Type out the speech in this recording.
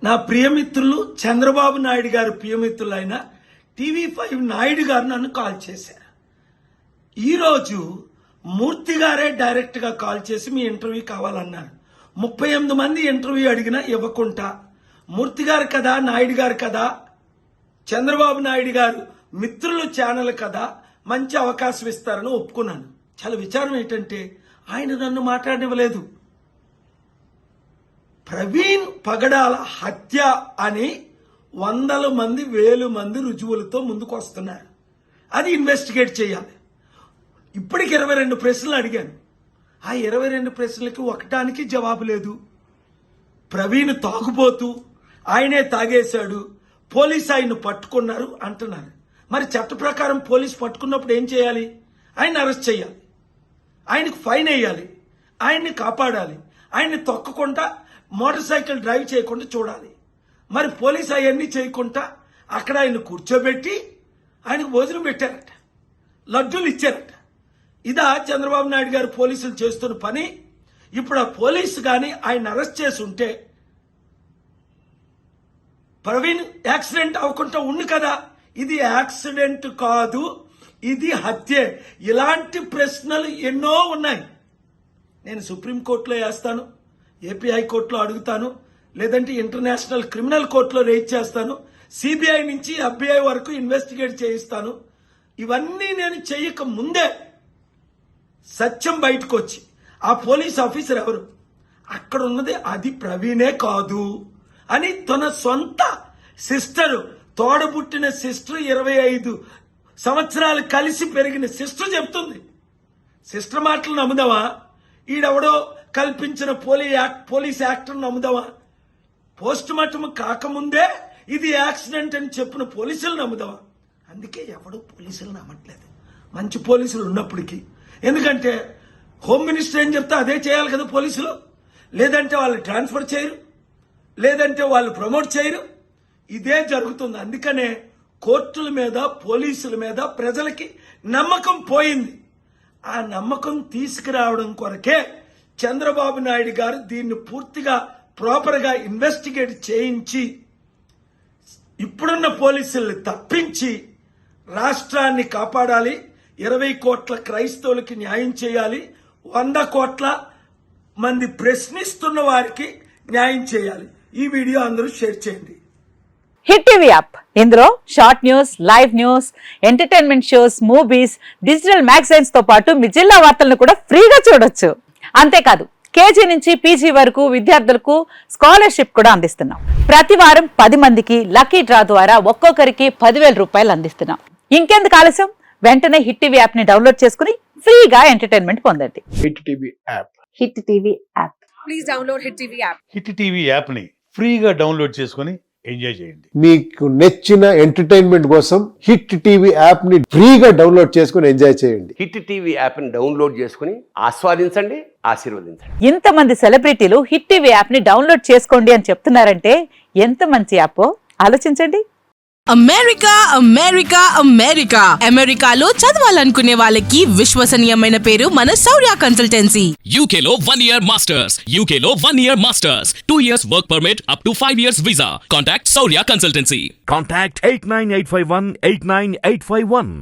నా ప్రియమిత్రులు చంద్రబాబు నాయుడు గారు ప్రియమిత్రులైన TV5 నాయుడు గారు నన్ను కాల్ చేశారు. ఈరోజు మూర్తి గారే డైరెక్ట్గా కాల్ చేసి మీ ఇంటర్వ్యూ కావాలన్నారు. 38 మంది ఇంటర్వ్యూ అడిగినా ఇవ్వకుండా మూర్తి గారు కదా, నాయుడు గారు కదా, చంద్రబాబు నాయుడు గారు మిత్రులు ఛానల్ కదా, మంచి అవకాశం ఇస్తారని ఒప్పుకున్నాను. చాలా విచారం ఏంటంటే ఆయన నన్ను మాట్లాడనివ్వలేదు. ప్రవీణ్ పగడాల హత్య అని 100 మంది 1000 మంది రుజువులతో ముందుకు వస్తున్నారు. అది ఇన్వెస్టిగేట్ చేయాలి. ఇప్పటికి 22 ప్రశ్నలు అడిగాను. ఆ 22 ప్రశ్నలకి ఒకటానికి జవాబు లేదు. ప్రవీణ్ తాగుబోతూ ఆయనే తాగేశాడు, పోలీసు ఆయన్ని పట్టుకున్నారు అంటున్నారు. మరి చట్ట ప్రకారం పోలీసు పట్టుకున్నప్పుడు ఏం చేయాలి? ఆయన అరెస్ట్ చేయాలి, ఆయనకు ఫైన్ వేయాలి, ఆయన్ని కాపాడాలి, ఆయన్ని తొక్కకుండా మోటార్ సైకిల్ డ్రైవ్ చేయకుండా చూడాలి. మరి పోలీసు అవన్నీ చేయకుండా అక్కడ ఆయన కూర్చోబెట్టి ఆయనకు భోజనం పెట్టారట, లడ్డూలు ఇచ్చారట. ఇదా చంద్రబాబు నాయుడు గారు పోలీసులు చేస్తున్న పని? ఇప్పుడు ఆ పోలీసు కానీ ఆయన అరెస్ట్ చేసి ఉంటే ప్రవీణ్ యాక్సిడెంట్ అవ్వకుండా ఉంది కదా. ఇది యాక్సిడెంట్ కాదు, ఇది హత్యే. ఇలాంటి ప్రశ్నలు ఎన్నో ఉన్నాయి. నేను సుప్రీంకోర్టులో వేస్తాను, ఏపీ హైకోర్టులో అడుగుతాను, లేదంటే ఇంటర్నేషనల్ క్రిమినల్ కోర్టులో రేజ్ చేస్తాను, సిబిఐ నుంచి FBI వరకు ఇన్వెస్టిగేట్ చేయిస్తాను. ఇవన్నీ నేను చేయక ముందే సత్యం బయటకు వచ్చి ఆ పోలీస్ ఆఫీసర్ ఎవరు, అక్కడ ఉన్నది అది ప్రవీణే కాదు అని తన సొంత సిస్టర్, తోడబుట్టిన సిస్టర్, 25 సంవత్సరాలు కలిసి పెరిగిన సిస్టర్ చెప్తుంది. సిస్టర్ మాటలు నమ్ముదావా? ఈడెవడో కల్పించిన పోలీస్ యాక్టర్ నమ్ముదావా? పోస్ట్ మార్టం కాకముందే ఇది యాక్సిడెంట్ అని చెప్పిన పోలీసులు నమ్ముదావా? అందుకే ఎవడు పోలీసులు నమ్మట్లేదు, మంచి పోలీసులు ఉన్నప్పటికీ. ఎందుకంటే హోమ్ మినిస్టర్ ఏం చెప్తే అదే చేయాలి కదా పోలీసులు. లేదంటే వాళ్ళు ట్రాన్స్ఫర్ చేయరు, లేదంటే వాళ్ళు ప్రమోట్ చేయరు. ఇదే జరుగుతుంది. అందుకనే కోర్టుల మీద, పోలీసుల మీద ప్రజలకి నమ్మకం పోయింది. ఆ నమ్మకం తీసుకురావడం కొరకే చంద్రబాబు నాయుడు గారు దీన్ని పూర్తిగా ప్రాపర్గా ఇన్వెస్టిగేట్ చేయించి ఇప్పుడున్న పోలీసుల్ని తప్పించి రాష్ట్రాన్ని కాపాడాలి. 20 కోట్ల క్రైస్తవులకి న్యాయం చేయాలి. 100 కోట్ల మంది ప్రశ్నిస్తున్న వారికి న్యాయం చేయాలి. ఈ వీడియో అందరూ షేర్ చేయండి. హిట్ టీవీ యాప్, ఇందులో short news, live news, entertainment shows, movies, digital magazines తో పాటు మీ జిల్లా వార్తలను కూడా ఫ్రీగా చూడొచ్చు. అంతేకాదు KG నుంచి PG వరకు విద్యార్థులకు స్కాలర్షిప్ కూడా అందిస్తున్నాం. ప్రతి వారం 10 మందికి లక్కీ డ్రా ద్వారా ఒక్కొక్కరికి 10,000 రూపాయలు అందిస్తున్నాం. ఇంకెందుకు ఆలస్యం, వెంటనే హిట్ టీవీ యాప్ ని డౌన్లోడ్ చేసుకుని ఫ్రీగా ఎంటర్టైన్మెంట్ పొందండి. Hit TV app, hit TV app, please download hit TV app. Hit TV app ని ఫ్రీగా డౌన్లోడ్ చేసుకుని ఎంజాయ్ చేయండి. మీకు నచ్చిన ఎంటర్టైన్మెంట్ కోసం హిట్ టీవీ యాప్ ని ఫ్రీగా డౌన్లోడ్ చేసుకుని ఎంజాయ్ చేయండి. హిట్ టీవీ యాప్ ని డౌన్లోడ్ చేసుకుని ఆస్వాదించండి, ఆశీర్వదించండి. ఇంతమంది సెలబ్రిటీలు హిట్ టీవీ యాప్ ని డౌన్లోడ్ చేసుకోండి అని చెప్తున్నారంటే ఎంత మంచి యాప్ ఆలోచించండి. అమెరికా అమెరికా అమెరికా అమెరికాలో చదవాలనుకునే వాళ్ళకి విశ్వసనీయమైన పేరు మన శౌర్య కన్సల్టెన్సీ. UK లో 1 year masters, UK లో 1 year masters, 2 years work permit up to 5 years visa. Contact Saurya Consultancy. Contact 89851 89851.